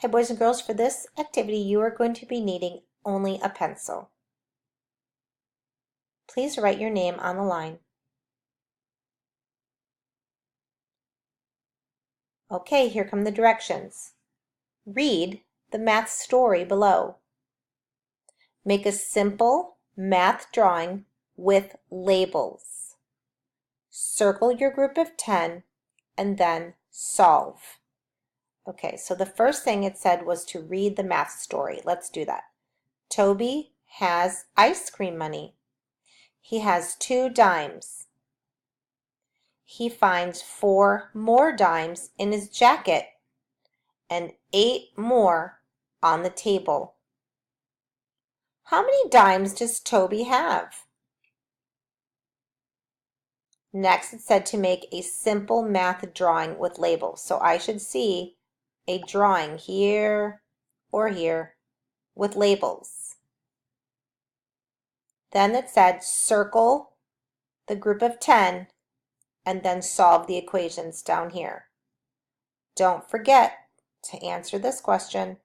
Hi boys and girls, for this activity you are going to be needing only a pencil. Please write your name on the line. Okay, here come the directions. Read the math story below. Make a simple math drawing with labels. Circle your group of 10 and then solve. Okay, so the first thing it said was to read the math story. Let's do that. Toby has ice cream money. He has 2 dimes. He finds 4 more dimes in his jacket and 8 more on the table. How many dimes does Toby have? Next, it said to make a simple math drawing with labels. So I should see a drawing here or here with labels. Then it said circle the group of 10 and then solve the equations down here. Don't forget to answer this question.